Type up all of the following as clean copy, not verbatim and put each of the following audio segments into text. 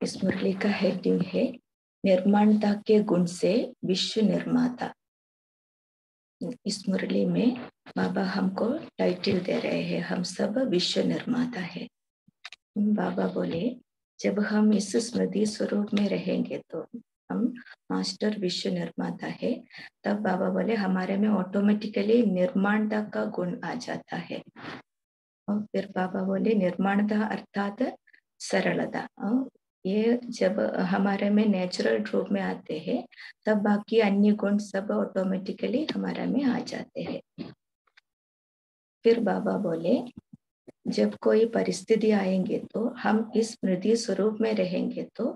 इस मुरली का हेडिंग है निर्माणता के गुण से विश्व निर्माता। इस मुरली में बाबा हमको टाइटल दे रहे हैं, हम सब विश्व निर्माता है। बाबा बोले जब हम इस स्मृति स्वरूप में रहेंगे तो हम मास्टर विश्व निर्माता है। तब बाबा बोले हमारे में ऑटोमेटिकली निर्माणता का गुण आ जाता है। और फिर बाबा बोले निर्माणता अर्थात सरलता। ये जब हमारे में नेचुरल रूप में आते हैं तब बाकी अन्य गुण सब ऑटोमेटिकली हमारे में आ जाते हैं। फिर बाबा बोले जब कोई परिस्थिति आएंगे तो हम इस स्मृति स्वरूप में रहेंगे तो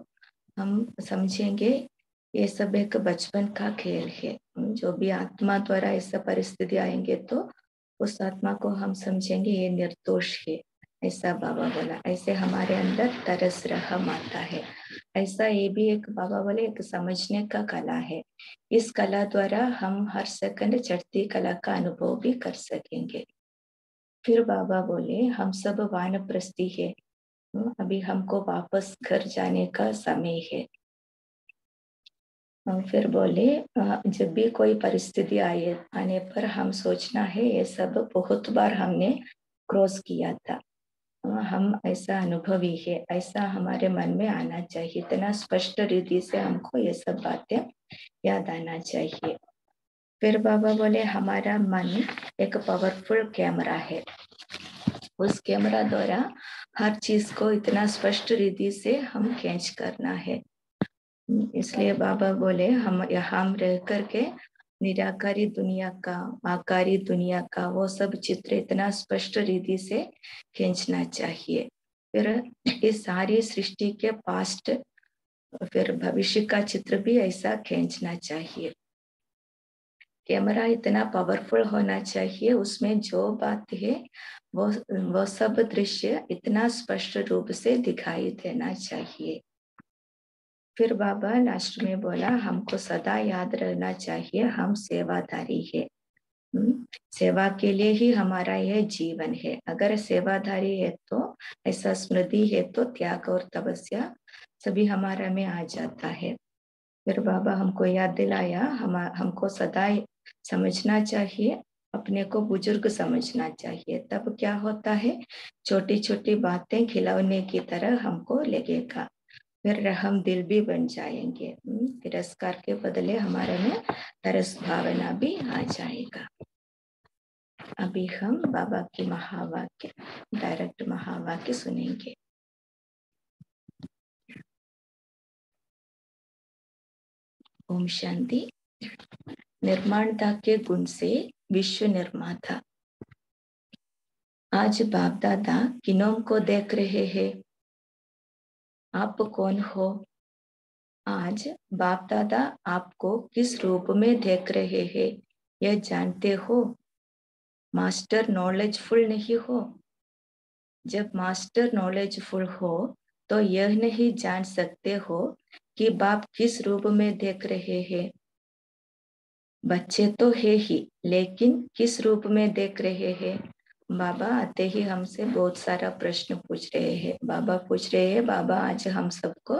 हम समझेंगे ये सब एक बचपन का खेल है। जो भी आत्मा द्वारा ऐसा परिस्थिति आएंगे तो उस आत्मा को हम समझेंगे ये निर्दोष है, ऐसा बाबा बोला। ऐसे हमारे अंदर तरस रहम आता है। ऐसा ये भी एक बाबा बोले एक समझने का कला है। इस कला द्वारा हम हर सेकंड चढ़ती कला का अनुभव भी कर सकेंगे। फिर बाबा बोले हम सब वानप्रस्थी है, अभी हमको वापस घर जाने का समय है। फिर बोले जब भी कोई परिस्थिति आने पर हम सोचना है ये सब बहुत बार हमने क्रॉस किया था, हम ऐसा अनुभवी है, ऐसा हमारे मन में आना चाहिए। इतना स्पष्ट रीति से हमको ये सब बातें याद आना चाहिए। फिर बाबा बोले हमारा मन एक पावरफुल कैमरा है, उस कैमरा द्वारा हर चीज को इतना स्पष्ट रीति से हम कैच करना है। इसलिए बाबा बोले हम यहाँ रह करके निराकारी दुनिया का, आकारी दुनिया का वो सब चित्र इतना स्पष्ट रीति से खींचना चाहिए। फिर इस सारी सृष्टि के पास्ट फिर भविष्य का चित्र भी ऐसा खींचना चाहिए। कैमरा इतना पावरफुल होना चाहिए, उसमें जो बात है वो सब दृश्य इतना स्पष्ट रूप से दिखाई देना चाहिए। फिर बाबा लास्ट में बोला हमको सदा याद रहना चाहिए हम सेवाधारी है। सेवा के लिए ही हमारा यह जीवन है। अगर सेवाधारी है तो ऐसा स्मृति है तो त्याग और तपस्या सभी हमारा में आ जाता है। फिर बाबा हमको याद दिलाया हमको सदा समझना चाहिए, अपने को बुजुर्ग समझना चाहिए। तब क्या होता है, छोटी छोटी बातें खिलौने की तरह हमको लगेगा, फिर हम दिल भी बन जाएंगे। तिरस्कार के बदले हमारे में तरस भावना भी आ जाएगा। अभी हम बाबा की महावाक्य, डायरेक्ट महावाक्य सुनेंगे। ओम शांति। निर्माणता के गुण से विश्व निर्माता। आज बाप दादा किनों को देख रहे हैं? आप कौन हो? आज बाप दादा आपको किस रूप में देख रहे हैं यह जानते हो? मास्टर नॉलेजफुल नहीं हो। जब मास्टर नॉलेजफुल हो तो यह नहीं जान सकते हो कि बाप किस रूप में देख रहे हैं। बच्चे तो है ही, लेकिन किस रूप में देख रहे हैं? बाबा आते ही हमसे बहुत सारा प्रश्न पूछ रहे हैं। बाबा पूछ रहे हैं बाबा आज हम सबको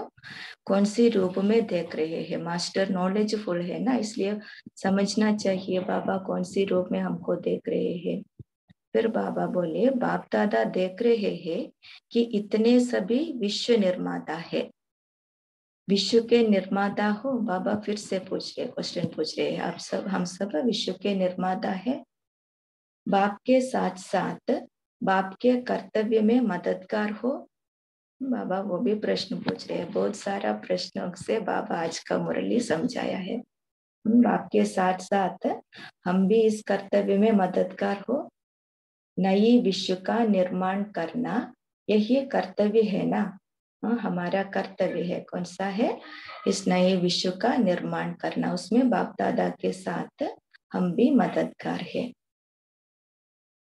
कौन सी रूप में देख रहे हैं? मास्टर नॉलेजफुल है ना, इसलिए समझना चाहिए बाबा कौन सी रूप में हमको देख रहे हैं। फिर बाबा बोले बाप दादा देख रहे हैं कि इतने सभी विश्व निर्माता है। विश्व के निर्माता हो? बाबा फिर से क्वेश्चन पूछ रहे हैं आप सब, हम सब विश्व के निर्माता है। बाप के साथ साथ बाप के कर्तव्य में मददगार हो? बाबा वो भी प्रश्न पूछ रहे हैं। बहुत सारा प्रश्नों से बाबा आज का मुरली समझाया है। बाप के साथ साथ हम भी इस कर्तव्य में मददगार हो। नई विश्व का निर्माण करना यही कर्तव्य है ना? हमारा कर्तव्य है। कौन सा है? इस नए विश्व का निर्माण करना। उसमें बाप दादा के साथ हम भी मददगार है।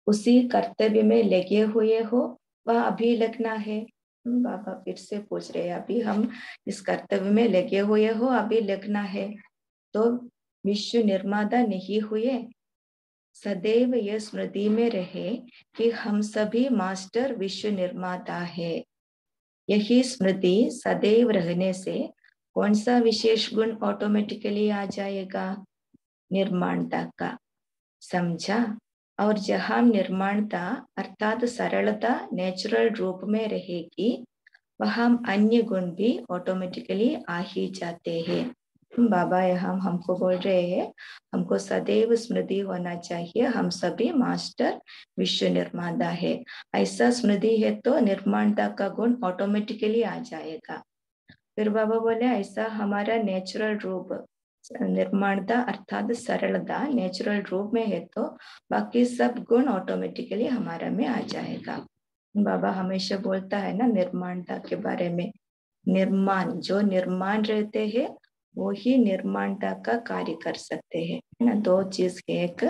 उसी कर्तव्य में लगे हुए हो वह अभी लगना है? बाबा फिर से पूछ रहे हैं अभी हम इस कर्तव्य में लगे हुए हो, अभी लगना है तो विश्व निर्माता नहीं हुए। सदैव यह स्मृति में रहे कि हम सभी मास्टर विश्व निर्माता है। यही स्मृति सदैव रहने से कौन सा विशेष गुण ऑटोमेटिकली आ जाएगा? निर्माणता का। समझा? और जहां निर्माणता अर्थात सरलता नेचुरल रूप में रहेगी, वहां अन्य गुण भी ऑटोमेटिकली आ ही जाते हैं। बाबा यहाँ हमको बोल रहे हैं, हमको सदैव स्मृति होना चाहिए, हम सभी मास्टर विश्व निर्माता है। ऐसा स्मृति है तो निर्माणता का गुण ऑटोमेटिकली आ जाएगा। फिर बाबा बोले ऐसा हमारा नेचुरल रूप निर्माणता अर्थात सरलता नेचुरल रूप में है तो बाकी सब गुण ऑटोमेटिकली हमारा में आ जाएगा। बाबा हमेशा बोलता है ना निर्माणता के बारे में, निर्माण जो निर्माण रहते हैं वो ही निर्माणता का कार्य कर सकते हैं, है ना। दो चीज है, एक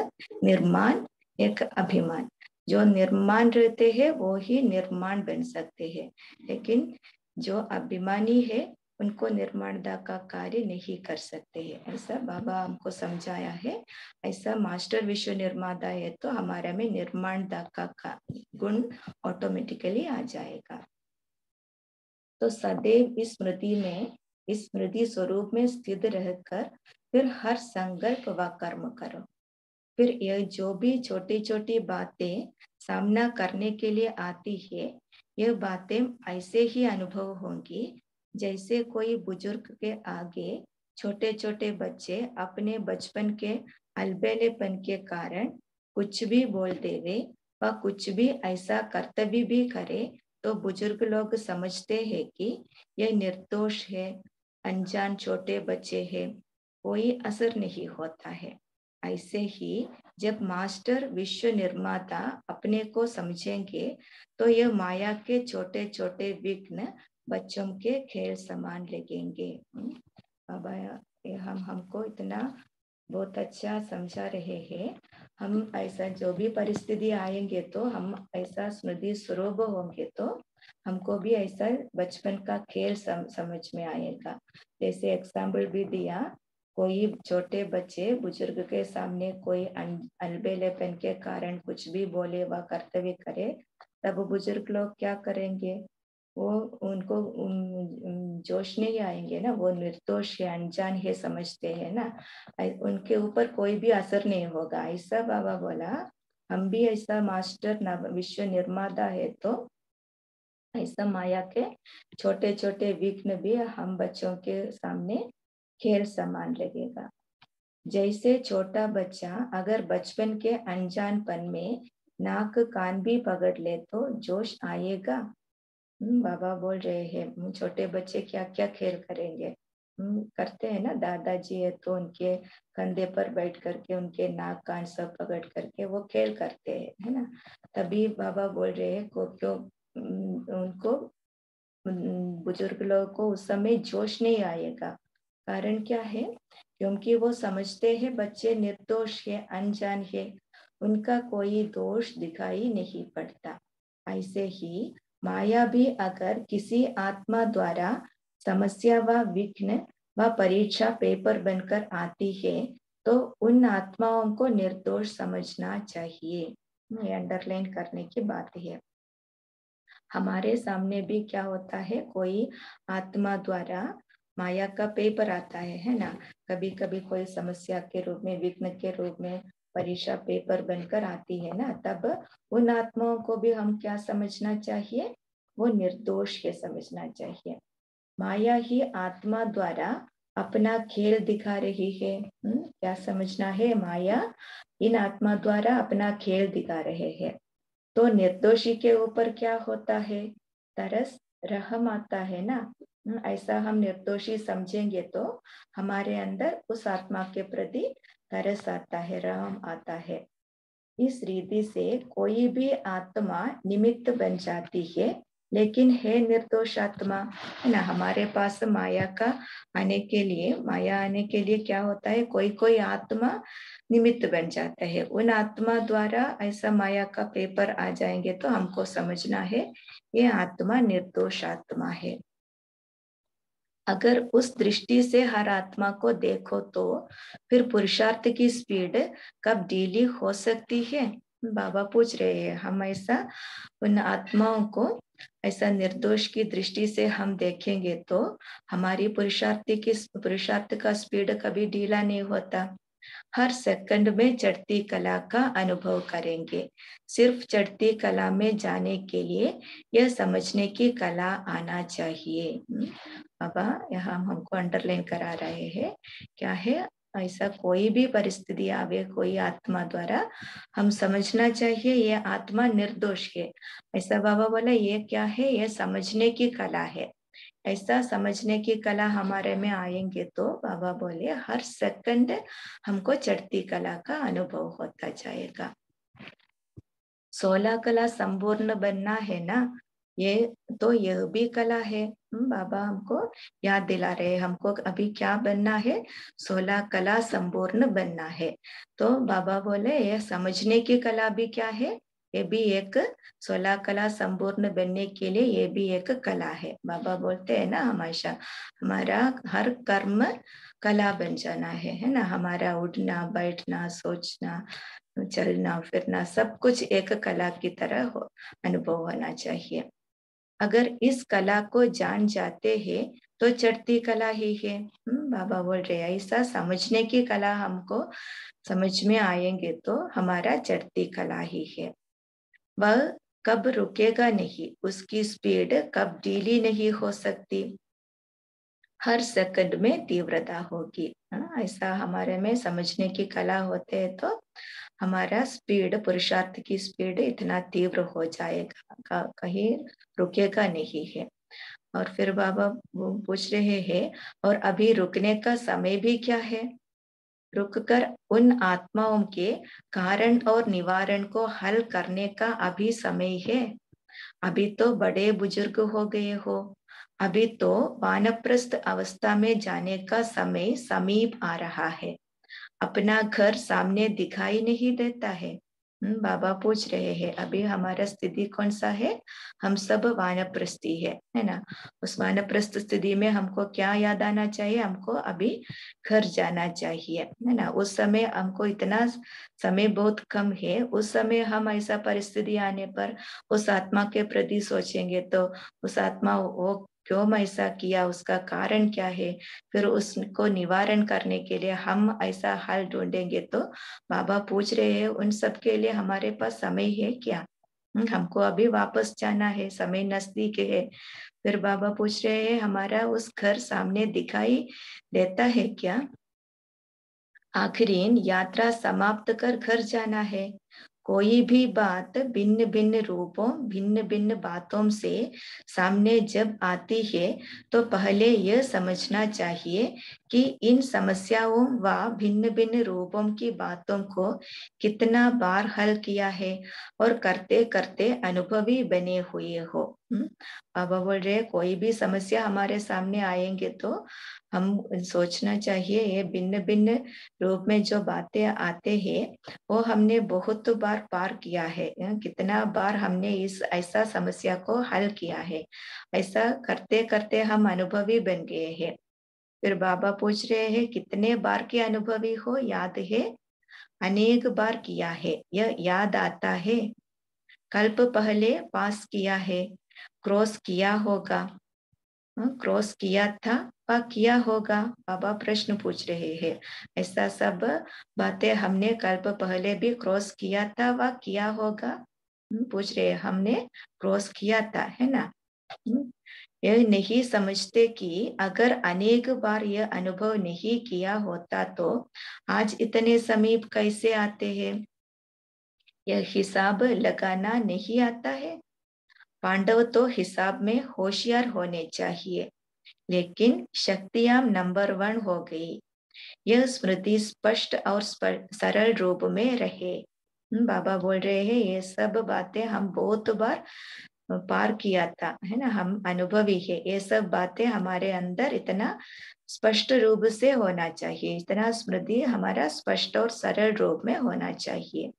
निर्माण एक अभिमान। जो निर्माण रहते हैं वो ही निर्माण बन सकते हैं, लेकिन जो अभिमानी है उनको निर्माणता का कार्य नहीं कर सकते हैं। ऐसा बाबा हमको समझाया है। ऐसा मास्टर विश्व निर्माता है तो हमारा में निर्माणता का गुण ऑटोमेटिकली आ जाएगा। तो सदैव इस स्मृति में, इस स्मृति स्वरूप में स्थित रहकर फिर हर संकल्प व कर्म करो। फिर ये जो भी छोटी छोटी बातें सामना करने के लिए आती है, ये बातें ऐसे ही अनुभव होंगी जैसे कोई बुजुर्ग के आगे छोटे छोटे बच्चे अपने बचपन के अलबेलेपन के कारण कुछ भी बोल देवे व कुछ भी ऐसा कर्तव्य भी करे तो बुजुर्ग लोग समझते हैं कि यह निर्दोष है, अनजान छोटे बच्चे हैं, कोई असर नहीं होता है। ऐसे ही जब मास्टर विश्व निर्माता अपने को समझेंगे तो यह माया के छोटे छोटे विघ्न बच्चों के खेल समान लगेंगे। बाबा हम हमको इतना बहुत अच्छा समझा रहे हैं। हम ऐसा जो भी परिस्थिति आएंगे तो हम ऐसा स्मृति स्वरूप होंगे तो हमको भी ऐसा बचपन का खेल समझ में आएगा। जैसे एग्जाम्पल भी दिया, कोई छोटे बच्चे बुजुर्ग के सामने कोई अलबेलेपन के कारण कुछ भी बोले व कर्तव्य करे, तब बुजुर्ग लोग क्या करेंगे? वो उनको जोश नहीं आएंगे ना, वो निर्दोष है, अनजान है समझते हैं ना, उनके ऊपर कोई भी असर नहीं होगा। ऐसा बाबा बोला हम भी ऐसा मास्टर विश्व निर्माता है तो ऐसा माया के छोटे छोटे विघ्न भी हम बच्चों के सामने खेल समान लगेगा। जैसे छोटा बच्चा अगर बचपन के अनजानपन में नाक कान भी पकड़ ले तो जोश आएगा। बाबा बोल रहे हैं छोटे बच्चे क्या क्या खेल करेंगे, करते हैं ना। दादाजी है तो उनके कंधे पर बैठ करके उनके नाक कान सब पकड़ करके वो खेल करते हैं, है ना। तभी बाबा बोल रहे हैं को क्यों उनको बुजुर्ग लोगों को उस समय जोश नहीं आएगा। कारण क्या है? क्योंकि वो समझते हैं बच्चे निर्दोष है, अनजान है, उनका कोई दोष दिखाई नहीं पड़ता। ऐसे ही माया भी अगर किसी आत्मा द्वारा समस्या व विघ्न व परीक्षा पेपर बनकर आती है तो उन आत्माओं को निर्दोष समझना चाहिए। ये अंडरलाइन करने की बात है। हमारे सामने भी क्या होता है, कोई आत्मा द्वारा माया का पेपर आता है ना। कभी कभी कोई समस्या के रूप में, विघ्न के रूप में परीक्षा पेपर बनकर आती है ना, तब उन आत्माओं को भी हम क्या समझना चाहिए? वो निर्दोष है समझना चाहिए। माया ही आत्मा द्वारा अपना खेल दिखा रही है। क्या समझना है? माया इन आत्मा द्वारा अपना खेल दिखा रहे हैं। तो निर्दोषी के ऊपर क्या होता है? तरस, रहम आता है ना। ऐसा हम निर्दोषी समझेंगे तो हमारे अंदर उस आत्मा के प्रति तरस आता है, रहम आता है। इस रीति से कोई भी आत्मा निमित्त बन जाती है, लेकिन है निर्दोष आत्मा, है ना। हमारे पास माया आने के लिए क्या होता है? कोई कोई आत्मा निमित्त बन जाता है। उन आत्मा द्वारा ऐसा माया का पेपर आ जाएंगे तो हमको समझना है ये आत्मा निर्दोष आत्मा है। अगर उस दृष्टि से हर आत्मा को देखो तो फिर पुरुषार्थ की स्पीड कब ढीली हो सकती है? बाबा पूछ रहे हैं हम ऐसा उन आत्माओं को ऐसा निर्दोष की दृष्टि से हम देखेंगे तो हमारी पुरुषार्थ का स्पीड कभी ढीला नहीं होता। हर सेकंड में चढ़ती कला का अनुभव करेंगे। सिर्फ चढ़ती कला में जाने के लिए यह समझने की कला आना चाहिए। बाबा यहाँ हमको अंडरलाइन करा रहे हैं, क्या है, ऐसा कोई भी परिस्थिति आवे कोई आत्मा द्वारा, हम समझना चाहिए ये आत्मा निर्दोष है। ऐसा बाबा बोला ये क्या है, ये समझने की कला है। ऐसा समझने की कला हमारे में आएंगे तो बाबा बोले हर सेकंड हमको चढ़ती कला का अनुभव होता जाएगा। 16 कला संपूर्ण बनना है ना, ये तो यह भी कला है। बाबा हमको याद दिला रहे, हमको अभी क्या बनना है, 16 कला संपूर्ण बनना है। तो बाबा बोले यह समझने की कला भी क्या है, ये भी एक 16 कला संपूर्ण बनने के लिए ये भी एक कला है। बाबा बोलते हैं ना हमेशा हमारा हर कर्म कला बन जाना है ना, हमारा उठना बैठना सोचना चलना फिरना सब कुछ एक कला की तरह अनुभव होना चाहिए। अगर इस कला को जान जाते हैं तो चढ़ती कला ही है। बाबा बोल रहे हैं ऐसा समझने की कला हमको समझ में आएंगे तो हमारा चढ़ती कला ही है। वह कब रुकेगा नहीं, उसकी स्पीड कब ढीली नहीं हो सकती, हर सेकंड में तीव्रता होगी। ऐसा हमारे में समझने की कला होते है तो हमारा स्पीड पुरुषार्थ की स्पीड इतना तीव्र हो जाएगा, कहीं रुकेगा नहीं है। और फिर बाबा पूछ रहे हैं और अभी रुकने का समय भी क्या है, रुककर उन आत्माओं के कारण और निवारण को हल करने का अभी समय है। अभी तो बड़े बुजुर्ग हो गए हो, अभी तो वानप्रस्थ अवस्था में जाने का समय समीप आ रहा है। अपना घर सामने दिखाई नहीं देता है। बाबा पूछ रहे हैं अभी हमारा स्थिति कौन सा है, हम सब वानप्रस्थी है ना। उस वानप्रस्थ स्थिति में हमको क्या याद आना चाहिए, हमको अभी घर जाना चाहिए है ना। उस समय हमको इतना समय बहुत कम है, उस समय हम ऐसा परिस्थिति आने पर उस आत्मा के प्रति सोचेंगे तो उस आत्मा वो क्यों ऐसा किया, उसका कारण क्या है, फिर उसको निवारण करने के लिए हम ऐसा हल ढूंढेंगे तो बाबा पूछ रहे हैं उन सब के लिए हमारे पास समय है क्या। हमको अभी वापस जाना है, समय नजदीक है। फिर बाबा पूछ रहे हैं हमारा उस घर सामने दिखाई देता है क्या, आखिरी यात्रा समाप्त कर घर जाना है। कोई भी बात भिन्न भिन्न रूपों भिन्न भिन्न बातों से सामने जब आती है तो पहले यह समझना चाहिए कि इन समस्याओं व भिन्न भिन्न रूपों की बातों को कितना बार हल किया है और करते करते अनुभवी बने हुए हो। बाबा बोल रहे कोई भी समस्या हमारे सामने आएंगे तो हम सोचना चाहिए ये भिन्न भिन्न रूप में जो बातें आते हैं वो हमने बहुत बार पार किया है, कितना बार हमने इस ऐसा समस्या को हल किया है, ऐसा करते करते हम अनुभवी बन गए हैं। फिर बाबा पूछ रहे हैं कितने बार के अनुभवी हो, याद है, अनेक बार किया है, यह याद आता है। कल्प पहले पास किया है, क्रॉस किया होगा, क्रॉस किया था व किया होगा। बाबा प्रश्न पूछ रहे हैं ऐसा सब बातें हमने कल्प पहले भी क्रॉस किया था व किया होगा। पूछ रहे हमने क्रॉस किया था है ना। यह नहीं समझते कि अगर अनेक बार यह अनुभव नहीं किया होता तो आज इतने समीप कैसे आते हैं, यह हिसाब लगाना नहीं आता है। पांडव तो हिसाब में होशियार होने चाहिए, लेकिन शक्तियां नंबर 1 हो गई। यह स्मृति स्पष्ट और सरल रूप में रहे। बाबा बोल रहे हैं ये सब बातें हम बहुत बार पार किया था है ना, हम अनुभवी है, ये सब बातें हमारे अंदर इतना स्पष्ट रूप से होना चाहिए, इतना स्मृति हमारा स्पष्ट और सरल रूप में होना चाहिए,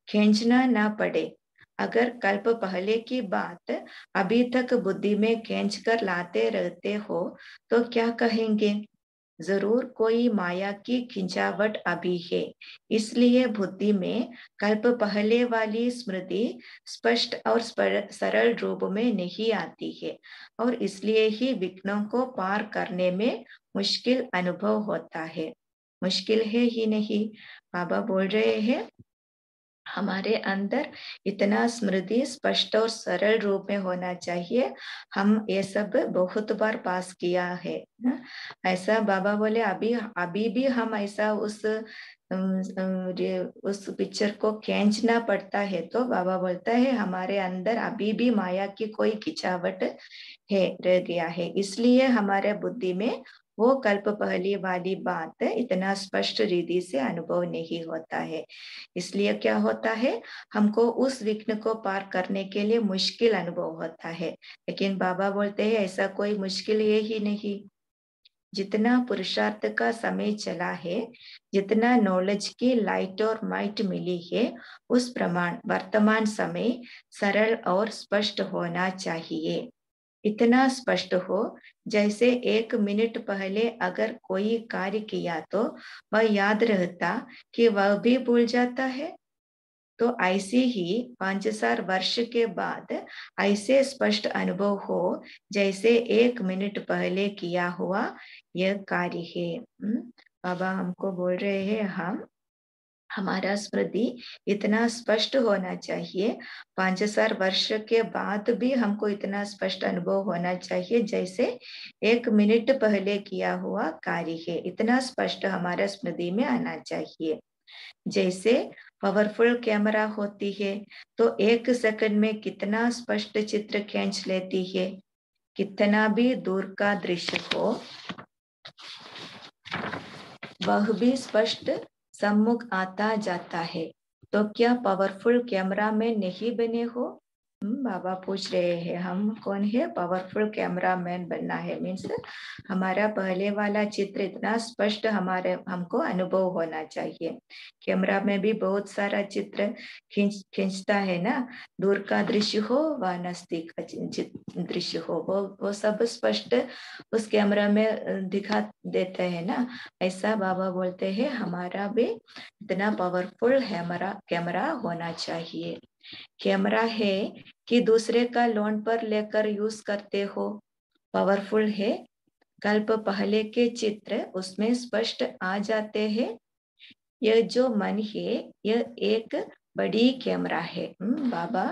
खींचना ना पड़े। अगर कल्प पहले की बात अभी तक बुद्धि में खींच कर लाते रहते हो तो क्या कहेंगे, जरूर कोई माया की खिंचावट अभी है। इसलिए बुद्धि में कल्प पहले वाली स्मृति स्पष्ट और सरल रूप में नहीं आती है, और इसलिए ही विघ्नों को पार करने में मुश्किल अनुभव होता है। मुश्किल है ही नहीं, बाबा बोल रहे हैं हमारे अंदर इतना स्मृति स्पष्ट और सरल रूप में होना चाहिए। हम ये सब बहुत बार पास किया है ना? ऐसा बाबा बोले अभी अभी भी हम ऐसा उस पिक्चर को खींचना पड़ता है, तो बाबा बोलता है हमारे अंदर अभी भी माया की कोई खिंचावट है, रह गया है। इसलिए हमारे बुद्धि में वो कल्प पहली वाली बात इतना स्पष्ट रीति से अनुभव नहीं होता है। इसलिए क्या होता है, हमको उस विघ्न को पार करने के लिए मुश्किल अनुभव होता है। लेकिन बाबा बोलते हैं ऐसा कोई मुश्किल है ही नहीं। जितना पुरुषार्थ का समय चला है, जितना नॉलेज की लाइट और माइट मिली है, उस प्रमाण वर्तमान समय सरल और स्पष्ट होना चाहिए। इतना स्पष्ट हो जैसे 1 मिनट पहले अगर कोई कार्य किया तो वह याद रहता कि वह भी भूल जाता है। तो ऐसे ही 5,000 वर्ष के बाद ऐसे स्पष्ट अनुभव हो जैसे 1 मिनट पहले किया हुआ यह कार्य है। बाबा हमको बोल रहे हैं हमारा स्मृति इतना स्पष्ट होना चाहिए, 5,000 वर्ष के बाद भी हमको इतना स्पष्ट अनुभव होना चाहिए जैसे 1 मिनट पहले किया हुआ कार्य है। इतना स्पष्ट हमारा स्मृति में आना चाहिए। जैसे पावरफुल कैमरा होती है तो 1 सेकंड में कितना स्पष्ट चित्र खींच लेती है। कितना भी दूर का दृश्य हो वह भी स्पष्ट सम्मुख आता जाता है। तो क्या पावरफुल कैमरा में नहीं बने हो? बाबा पूछ रहे हैं हम कौन है? पावरफुल कैमरा मैन बनना है, मीन्स हमारा पहले वाला चित्र इतना स्पष्ट हमको अनुभव होना चाहिए। कैमरा में भी बहुत सारा चित्र खींचता है ना, दूर का दृश्य हो व नजदीक का दृश्य हो, वो सब स्पष्ट उस कैमरा में दिखा देते हैं ना। ऐसा बाबा बोलते हैं हमारा भी इतना पावरफुल कैमरा होना चाहिए। कैमरा है कि दूसरे का लोन पर लेकर यूज करते हो, पावरफुल है। कल्प पहले के चित्र उसमें स्पष्ट आ जाते हैं। यह जो मन है यह एक बड़ी कैमरा है। बाबा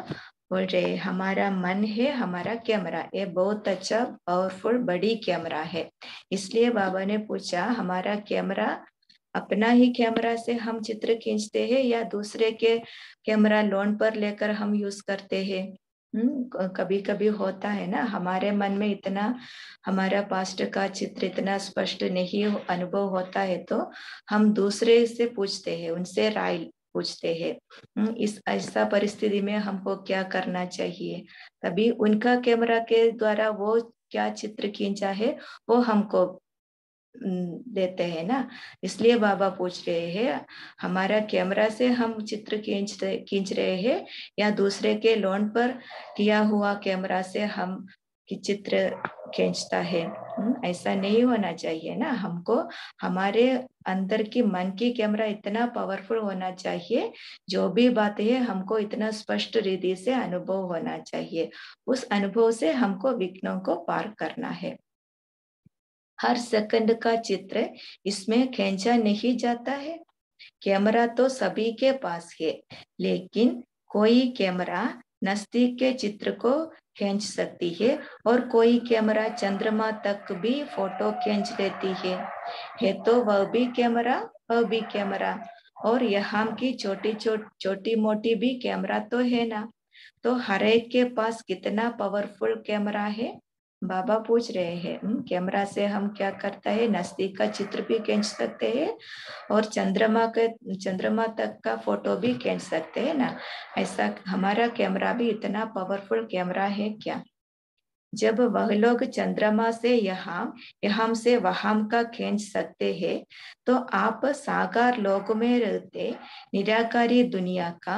बोल रहे हमारा मन है हमारा कैमरा, ये बहुत अच्छा पावरफुल बड़ी कैमरा है। इसलिए बाबा ने पूछा हमारा कैमरा अपना ही कैमरा से हम चित्र खींचते हैं या दूसरे के कैमरा लोन पर लेकर हम यूज करते हैं। कभी कभी होता है ना हमारे मन में इतना हमारा पास्ट का चित्र इतना स्पष्ट नहीं अनुभव होता है, तो हम दूसरे से पूछते हैं, उनसे राय पूछते हैं। इस ऐसा परिस्थिति में हमको क्या करना चाहिए? तभी उनका कैमरा के द्वारा वो क्या चित्र खींचा है वो हमको देते हैं ना। इसलिए बाबा पूछ रहे हैं हमारा कैमरा से हम चित्र खींच रहे हैं या दूसरे के लोन पर किया हुआ कैमरा से हम की चित्र खींचता है। ऐसा नहीं होना चाहिए ना। हमको हमारे अंदर की मन की कैमरा इतना पावरफुल होना चाहिए, जो भी बात है हमको इतना स्पष्ट रीति से अनुभव होना चाहिए। उस अनुभव से हमको विघ्नों को पार करना है। हर सेकंड का चित्र इसमें खींचा नहीं जाता है। कैमरा तो सभी के पास है, लेकिन कोई कैमरा नजदीक के चित्र को खींच सकती है और कोई कैमरा चंद्रमा तक भी फोटो खींच लेती है तो वह भी कैमरा और यहाँ की छोटी मोटी भी कैमरा तो है ना। तो हर एक के पास कितना पावरफुल कैमरा है? बाबा पूछ रहे हैं कैमरा से हम क्या करता है, नजदीक का चित्र भी खींच सकते हैं और चंद्रमा तक का फोटो भी खींच सकते हैं ना। ऐसा हमारा कैमरा भी इतना पावरफुल कैमरा है क्या? जब वह लोग चंद्रमा से यहाँ से वहां का खींच सकते हैं, तो आप साकार लोक में रहते निराकारी दुनिया का,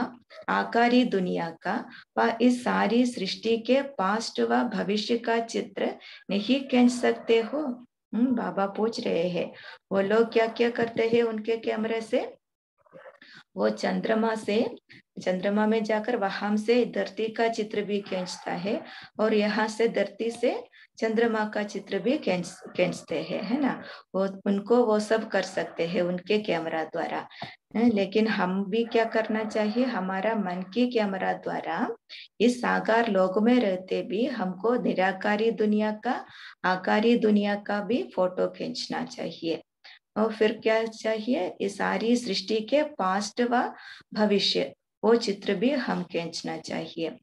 आकारी दुनिया का व इस सारी सृष्टि के पास्ट व भविष्य का चित्र नहीं खींच सकते हो? बाबा पूछ रहे हैं वो लोग क्या क्या करते हैं उनके कैमरे से। वो चंद्रमा में जाकर वहां से धरती का चित्र भी खींचता है और यहाँ से धरती से चंद्रमा का चित्र भी खींचते हैं, है ना। वो उनको वो सब कर सकते हैं उनके कैमरा द्वारा। लेकिन हम भी क्या करना चाहिए, हमारा मन की कैमरा द्वारा इस साकार लोक में रहते भी हमको निराकारी दुनिया का, आकारी दुनिया का भी फोटो खींचना चाहिए। और फिर क्या चाहिए, इस सारी सृष्टि के पास्ट व भविष्य वो चित्र भी हम खींचना चाहिए।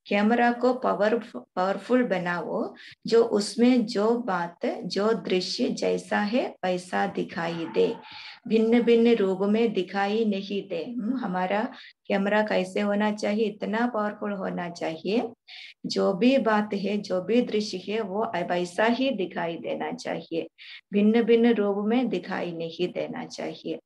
कैमरा को पावरफुल बनाओ, जो उसमें जो बात, जो दृश्य जैसा है वैसा दिखाई दे, भिन्न भिन्न रूप में दिखाई नहीं दे। हमारा कैमरा कैसे होना चाहिए, इतना पावरफुल होना चाहिए, जो भी बात है, जो भी दृश्य है वो वैसा ही दिखाई देना चाहिए, भिन्न भिन्न रूप में दिखाई नहीं देना चाहिए।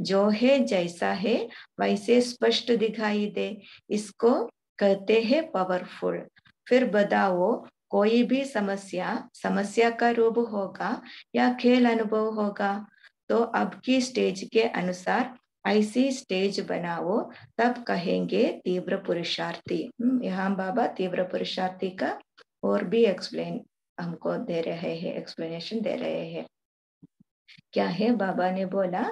जो है जैसा है वैसे स्पष्ट दिखाई दे, इसको कहते हैं पावरफुल। फिर बताओ, कोई भी समस्या का रूप होगा या खेल अनुभव होगा, तो अब की स्टेज के अनुसार ऐसी स्टेज बनाओ, तब कहेंगे तीव्र पुरुषार्थी। यहाँ बाबा तीव्र पुरुषार्थी का और भी एक्सप्लेन हमको दे रहे हैं, एक्सप्लेनेशन दे रहे हैं। क्या है, बाबा ने बोला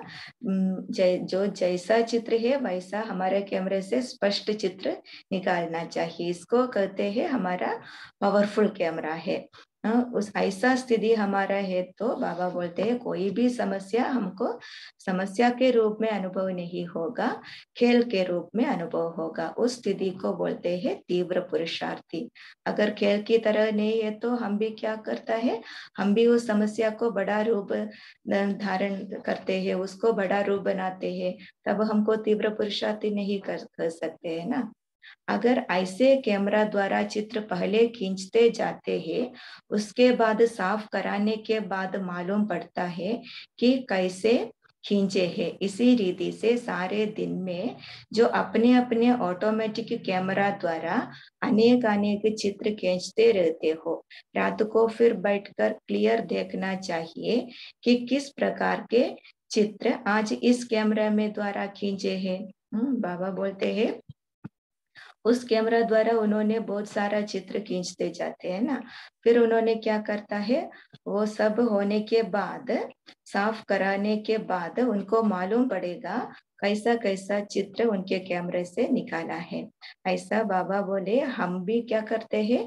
जो जैसा चित्र है वैसा हमारे कैमरे से स्पष्ट चित्र निकालना चाहिए, इसको कहते हैं हमारा पावरफुल कैमरा है। उस ऐसा स्थिति हमारा है तो बाबा बोलते हैं कोई भी समस्या हमको समस्या के रूप में अनुभव नहीं होगा, खेल के रूप में अनुभव होगा। उस स्थिति को बोलते हैं तीव्र पुरुषार्थी। अगर खेल की तरह नहीं है तो हम भी क्या करता है, हम भी उस समस्या को बड़ा रूप धारण करते हैं, उसको बड़ा रूप बनाते हैं, तब हमको तीव्र पुरुषार्थी नहीं कर सकते है ना। अगर ऐसे कैमरा द्वारा चित्र पहले खींचते जाते हैं, उसके बाद साफ कराने के बाद मालूम पड़ता है कि कैसे खींचे हैं। इसी रीति से सारे दिन में जो अपने अपने ऑटोमेटिक कैमरा द्वारा अनेक अनेक चित्र खींचते रहते हो, रात को फिर बैठकर क्लियर देखना चाहिए कि किस प्रकार के चित्र आज इस कैमरा में द्वारा खींचे हैं। बाबा बोलते हैं उस कैमरा द्वारा उन्होंने बहुत सारा चित्र खींचते जाते हैं ना, फिर उन्होंने क्या करता है, वो सब होने के बाद, साफ कराने के बाद उनको मालूम पड़ेगा कैसा कैसा चित्र उनके कैमरे से निकाला है। ऐसा बाबा बोले हम भी क्या करते हैं,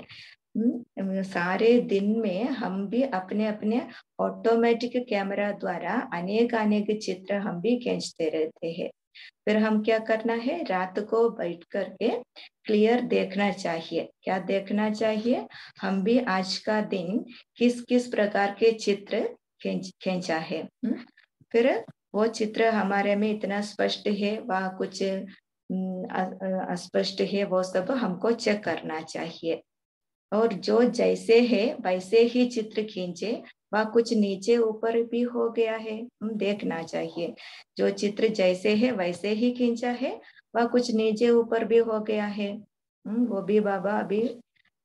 सारे दिन में हम भी अपने अपने ऑटोमेटिक कैमरा द्वारा अनेक अनेक चित्र हम भी खींचते रहते हैं। फिर हम क्या करना है, रात को बैठ करके क्लियर देखना चाहिए। क्या देखना चाहिए, हम भी आज का दिन किस किस प्रकार के चित्र खींचा है। फिर वो चित्र हमारे में इतना स्पष्ट है व कुछ अस्पष्ट है, वो सब हमको चेक करना चाहिए। और जो जैसे है वैसे ही चित्र खींचे, वह कुछ नीचे ऊपर भी हो गया है, देखना चाहिए। जो चित्र जैसे है वैसे ही खींचा है, वह कुछ नीचे ऊपर भी हो गया है, वो भी बाबा अभी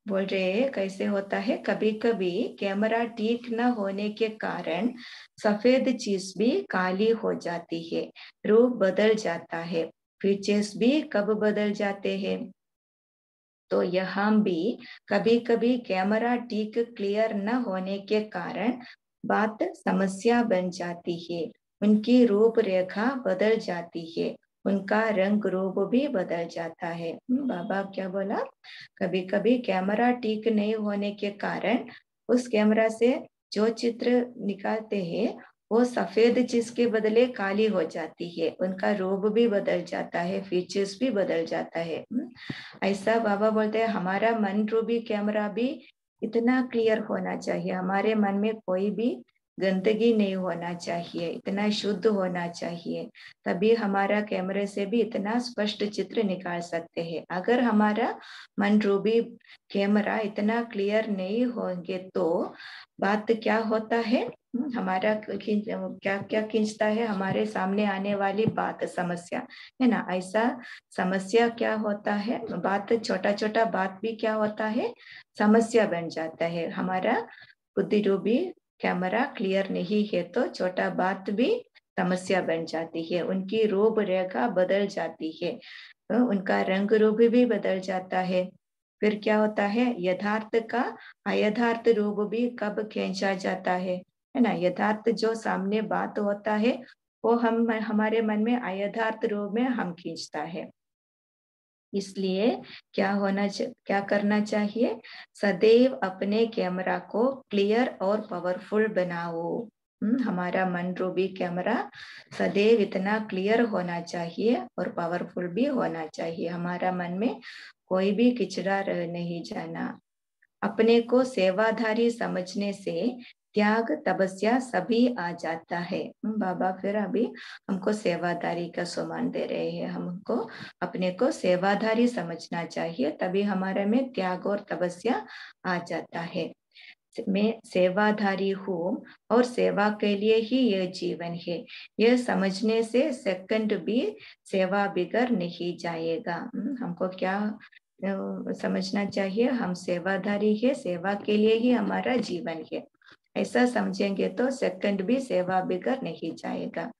बोल रहे हैं कैसे होता है। कभी कभी कैमरा ठीक न होने के कारण सफेद चीज भी काली हो जाती है, रूप बदल जाता है, फीचर्स भी कब बदल जाते हैं। तो यहाँ भी कभी कभी कैमरा ठीक क्लियर न होने के कारण बात समस्या बन जाती है, उनकी रूपरेखा बदल जाती है, उनका रंग रूप भी बदल जाता है। बाबा क्या बोला, कभी कभी कैमरा ठीक नहीं होने के कारण उस कैमरा से जो चित्र निकालते हैं वो सफेद चीज के बदले काली हो जाती है, उनका रूप भी बदल जाता है, फीचर्स भी बदल जाता है। ऐसा बाबा बोलते हैं हमारा मन रूपी कैमरा भी इतना क्लियर होना चाहिए, हमारे मन में कोई भी गंदगी नहीं होना चाहिए, इतना शुद्ध होना चाहिए, तभी हमारा कैमरे से भी इतना स्पष्ट चित्र निकाल सकते हैं। अगर हमारा मन रूपी कैमरा इतना क्लियर नहीं होंगे तो बात क्या होता है, हमारा क्या क्या खींचता है, हमारे सामने आने वाली बात समस्या है ना। ऐसा समस्या क्या होता है, बात छोटा छोटा बात भी क्या होता है, समस्या बन जाता है। हमारा बुद्धि रूपी कैमरा क्लियर नहीं है तो छोटा बात भी समस्या बन जाती है, उनकी रूपरेखा बदल जाती है, तो उनका रंग रूप भी बदल जाता है। फिर क्या होता है, यथार्थ का अयथार्थ रूप भी कब खींचा जाता है ना। यथार्थ जो सामने बात होता है वो हम हमारे मन में अयथार्थ रूप में हम खींचता है। इसलिए क्या करना चाहिए, सदैव अपने कैमरा को क्लियर और पावरफुल बनाओ। हमारा मन रूपी कैमरा सदैव इतना क्लियर होना चाहिए और पावरफुल भी होना चाहिए, हमारा मन में कोई भी किचड़ा रह नहीं जाना। अपने को सेवाधारी समझने से त्याग तपस्या सभी आ जाता है। बाबा फिर अभी हमको सेवादारी का सम्मान दे रहे हैं, हमको अपने को सेवाधारी समझना चाहिए, तभी हमारे में त्याग और तपस्या आ जाता है। मैं सेवाधारी हूँ और सेवा के लिए ही यह जीवन है, यह समझने से सेकंड भी सेवा बिगड़ नहीं जाएगा। हमको क्या समझना चाहिए, हम सेवाधारी है, सेवा के लिए ही हमारा जीवन है, ऐसा समझेंगे तो सेकंड भी सेवा बिगड़ नहीं जाएगा।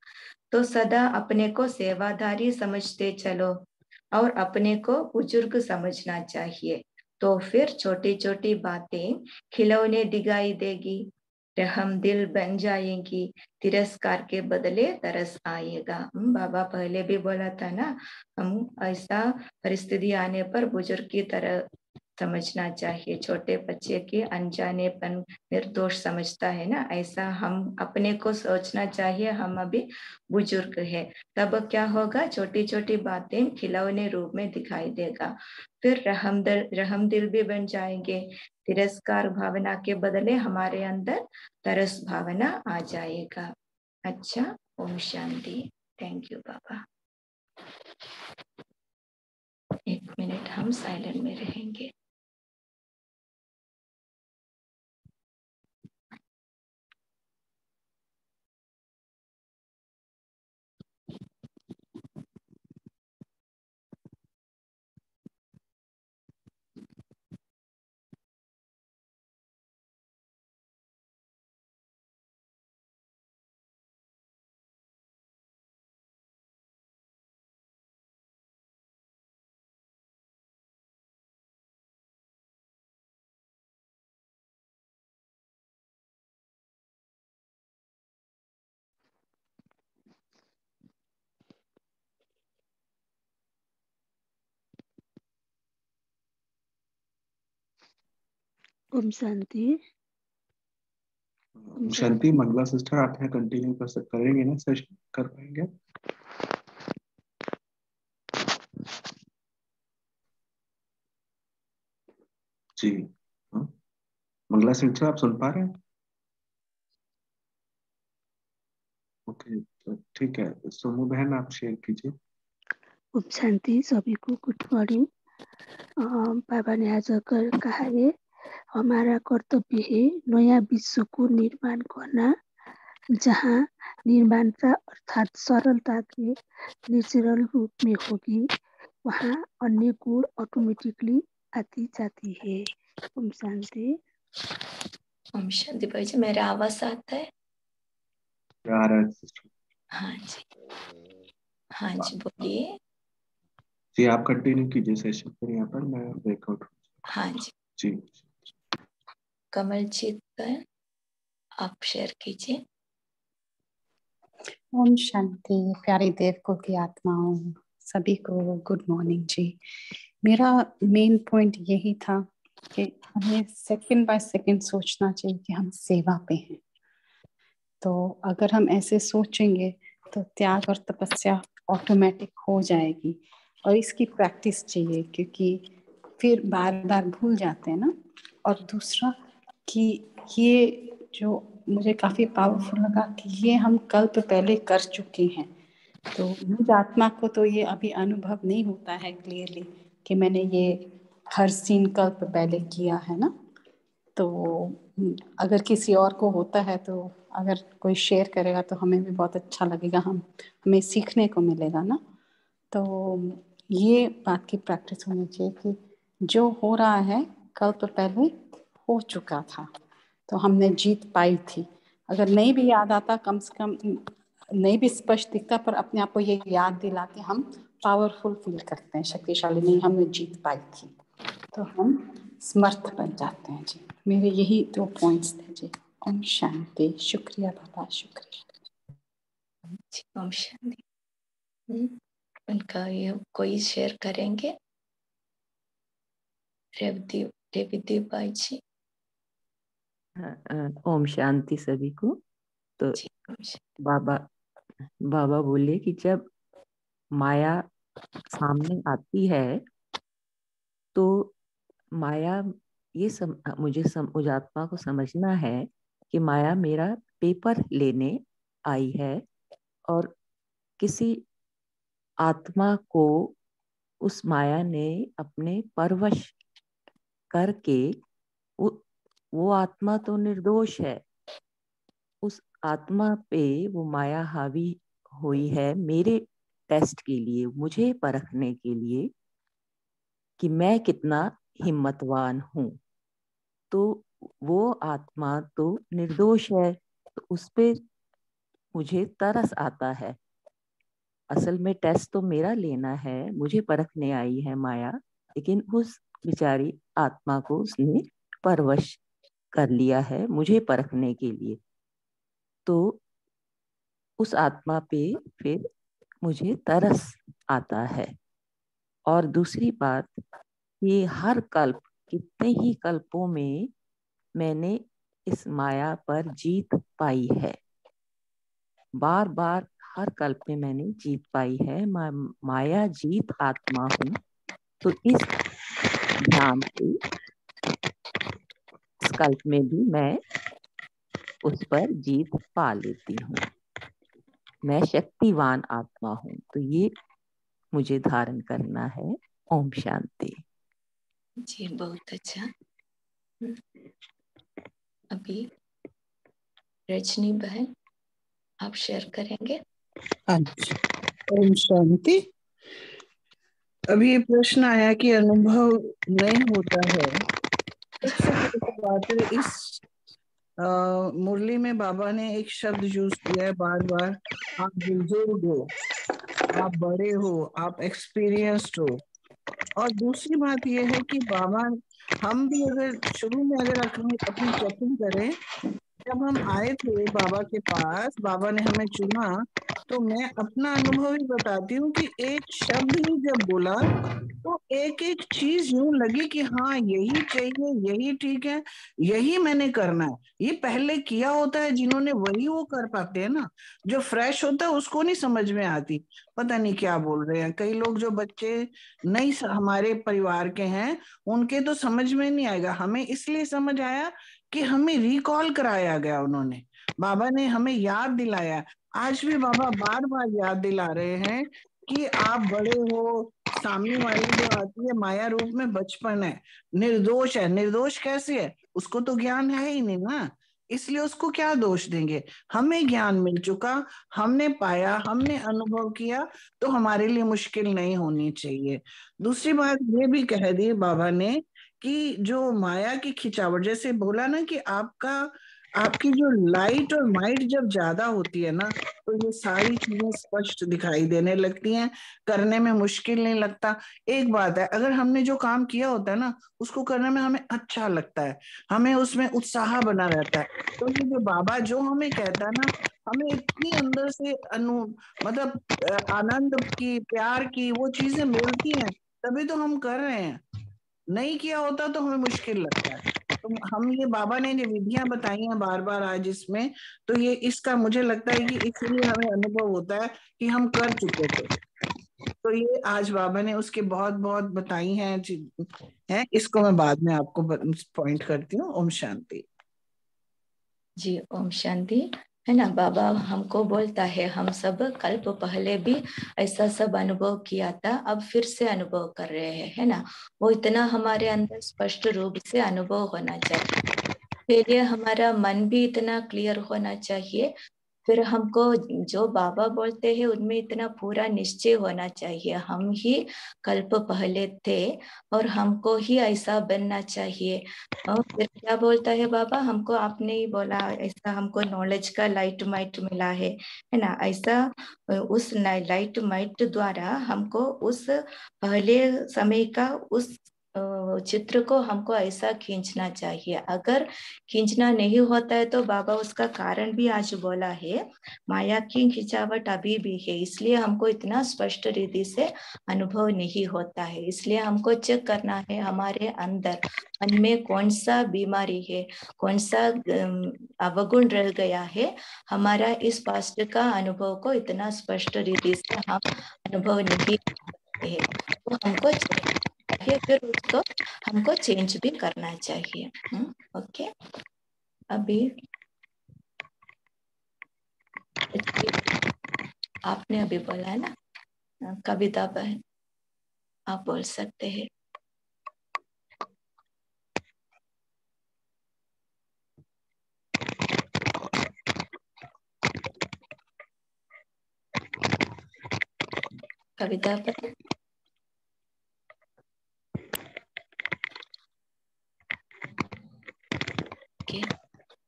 तो सदा अपने को सेवाधारी समझते चलो और अपने को बुजुर्ग समझना चाहिए, तो फिर छोटी छोटी बातें खिलौने दिखाई देगी, रहम दिल बन जाएंगी, तिरस्कार के बदले तरस आएगा। बाबा पहले भी बोला था ना, हम ऐसा परिस्थिति आने पर बुजुर्ग की तरह समझना चाहिए, छोटे बच्चे के अनजानेपन निर्दोष समझता है ना, ऐसा हम अपने को सोचना चाहिए, हम अभी बुजुर्ग है, तब क्या होगा, छोटी छोटी बातें खिलौने रूप में दिखाई देगा, फिर रहम दिल भी बन जाएंगे, तिरस्कार भावना के बदले हमारे अंदर तरस भावना आ जाएगा। अच्छा, ओम शांति। थैंक यू बाबा। 1 मिनट हम साइलेंट में रहेंगे। ओम शांति। ओम शांति। मंगला सिस्टर, आप यहाँ कंटिन्यू करेंगे ना, सेशन कर पाएंगे? जी हाँ, मंगला सिस्टर आप सुन पा रहे हैं? ओके, तो ठीक है, सोमू बहन आप शेयर कीजिए। ओम शांति, सभी को गुड मॉर्निंग। बाबा ने आज कहा है, हमारा कर्तव्य है नया विश्व को निर्माण करना, जहाँ निर्माणता अर्थात सरलता के नेचुरल रूप में होगी, वहाँ अन्य गुण ऑटोमेटिकली आती जाती है। ओम शांति। ओम शांति भाई जी, मेरा आवाज आता है? आ रहा है सिस्टर? हाँ जी, हाँ जी बोलिए। जी आप कंटिन्यू कीजिए सेशन पर, यहाँ पर मैं ब्रेकआउट। हाँ जी, जी कमलजीत आप शेयर कीजिए। ओम शांति। प्यारी देवको की आत्माओं, सभी को गुड मॉर्निंग जी। मेरा मेन पॉइंट यही था कि हमें सेकंड बाय सेकंड सोचना चाहिए कि हम सेवा पे हैं। तो अगर हम ऐसे सोचेंगे तो त्याग और तपस्या ऑटोमेटिक हो जाएगी, और इसकी प्रैक्टिस चाहिए, क्योंकि फिर बार बार भूल जाते हैं ना। और दूसरा कि ये जो मुझे काफ़ी पावरफुल लगा कि ये हम कल्प पहले कर चुके हैं, तो मुझ आत्मा को तो ये अभी अनुभव नहीं होता है क्लियरली कि मैंने ये हर सीन कल्प पहले किया है ना। तो अगर किसी और को होता है तो अगर कोई शेयर करेगा तो हमें भी बहुत अच्छा लगेगा, हमें सीखने को मिलेगा ना। तो ये बात की प्रैक्टिस होनी चाहिए कि जो हो रहा है कल्प पहले हो चुका था, तो हमने जीत पाई थी। अगर नहीं भी याद आता, कम से कम नहीं भी स्पष्ट दिखता, पर अपने आप को ये याद दिला के हम पावरफुल फील करते हैं, शक्तिशाली। नहीं, हमने जीत पाई थी, तो हम समर्थ बन जाते हैं जी। मेरे यही 2 पॉइंट्स थे जी। ओम शांति। शुक्रिया बाबा, शुक्रिया। ओम शांति। उनका ये कोई शेयर करेंगे? रेवती बाई जी। ओम शांति सभी को। तो बाबा बोले कि जब माया सामने आती है तो माया मुझे आत्मा को समझना है कि माया मेरा पेपर लेने आई है, और किसी आत्मा को उस माया ने अपने परवश करके, वो आत्मा तो निर्दोष है, उस आत्मा पे वो माया हावी हुई है मेरे टेस्ट के लिए, मुझे परखने के लिए कि मैं कितना हिम्मतवान हूँ। तो वो आत्मा तो निर्दोष है, तो उस पे मुझे तरस आता है। असल में टेस्ट तो मेरा लेना है, मुझे परखने आई है माया, लेकिन उस बेचारी आत्मा को उसने परवश कर लिया है मुझे परखने के लिए। तो उस आत्मा पे फिर मुझे तरस आता है। और दूसरी बात, ये हर कल्प, कितने ही कल्पों में मैंने इस माया पर जीत पाई है, बार बार हर कल्प में मैंने जीत पाई है। माया जीत आत्मा हूँ, तो इस ध्यान से इस कल्प में भी मैं उस पर जीत पा लेती हूँ। मैं शक्तिवान आत्मा हूँ, तो ये मुझे धारण करना है। ओम शांति जी। बहुत अच्छा। अभी रजनी बहन आप शेयर करेंगे? अच्छा, ओम शांति। अभी ये प्रश्न आया कि अनुभव नहीं होता है। सबसे पहली बात है, इस मुरली में बाबा ने एक शब्द यूज किया है बार बार, आप बुजुर्ग हो, आप बड़े हो, आप एक्सपीरियंस्ड हो। और दूसरी बात यह है कि बाबा, हम भी अगर शुरू में अगर अपनी चेकिंग करें, जब हम आए थे बाबा के पास, बाबा ने हमें चुना, तो मैं अपना अनुभव ही बताती हूँ कि एक शब्द ही जब बोला तो एक एक चीज यूं लगी कि हाँ यही चाहिए, यही ठीक है, यही मैंने करना है। ये पहले किया होता है जिन्होंने, वही वो कर पाते हैं ना। जो फ्रेश होता है उसको नहीं समझ में आती, पता नहीं क्या बोल रहे हैं। कई लोग जो बच्चे नहीं हमारे परिवार के हैं, उनके तो समझ में नहीं आएगा। हमें इसलिए समझ आया कि हमें रिकॉल कराया गया, उन्होंने, बाबा ने हमें याद दिलाया। आज भी बाबा बार बार याद दिला रहे हैं कि आप बड़े हो। सामने वाली जो आती है माया रूप में बचपन है, निर्दोष है। निर्दोष कैसे है? उसको तो ज्ञान है ही नहीं ना, इसलिए उसको क्या दोष देंगे। हमें ज्ञान मिल चुका, हमने पाया, हमने अनुभव किया, तो हमारे लिए मुश्किल नहीं होनी चाहिए। दूसरी बात ये भी कह दी बाबा ने कि जो माया की खिंचावट, जैसे बोला ना कि आपकी जो लाइट और माइट जब ज्यादा होती है ना, तो ये सारी चीजें स्पष्ट दिखाई देने लगती हैं, करने में मुश्किल नहीं लगता। एक बात है, अगर हमने जो काम किया होता है ना, उसको करने में हमें अच्छा लगता है, हमें उसमें उत्साह बना रहता है। तो ये जो बाबा जो हमें कहता है ना, हमें इतनी अंदर से मतलब आनंद की, प्यार की वो चीजें मिलती हैं, तभी तो हम कर रहे हैं। नहीं किया होता तो हमें मुश्किल लगता है। तो हम ये बाबा ने जो विधियां बताई हैं बार बार आज इसमें, तो ये इसका मुझे लगता है कि इसलिए हमें अनुभव होता है कि हम कर चुके थे। तो ये आज बाबा ने उसके बहुत बहुत बताई हैं। इसको मैं बाद में आपको पॉइंट करती हूँ। ओम शांति जी। ओम शांति। है ना, बाबा हमको बोलता है हम सब कल्प पहले भी ऐसा सब अनुभव किया था, अब फिर से अनुभव कर रहे हैं, है ना। वो इतना हमारे अंदर स्पष्ट रूप से अनुभव होना चाहिए, इसलिए हमारा मन भी इतना क्लियर होना चाहिए फिर हमको जो बाबा बोलते हैं उनमें इतना पूरा निश्चय होना चाहिए, हम ही कल्प पहले थे और हमको ही ऐसा बनना चाहिए। और फिर क्या बोलता है बाबा, हमको आपने ही बोला ऐसा, हमको नॉलेज का लाइट माइट मिला है ना, ऐसा उस लाइट माइट द्वारा हमको उस पहले समय का उस चित्र को हमको ऐसा खींचना चाहिए। अगर खींचना नहीं होता है तो बाबा उसका कारण भी आज बोला है, माया की खिंचावट अभी भी है, इसलिए हमको इतना स्पष्ट रीति से अनुभव नहीं होता है। इसलिए हमको चेक करना है हमारे अंदर मन में कौन सा बीमारी है, कौन सा अवगुण रह गया है, हमारा इस पास्ट का अनुभव को इतना स्पष्ट रीति से हम अनुभव नहीं करते हैं, तो हमको चाहिए, फिर उसको हमको चेंज भी करना चाहिए। ओके, अभी आपने अभी बोला है ना, कविता बहन आप बोल सकते हैं। कविता बहन,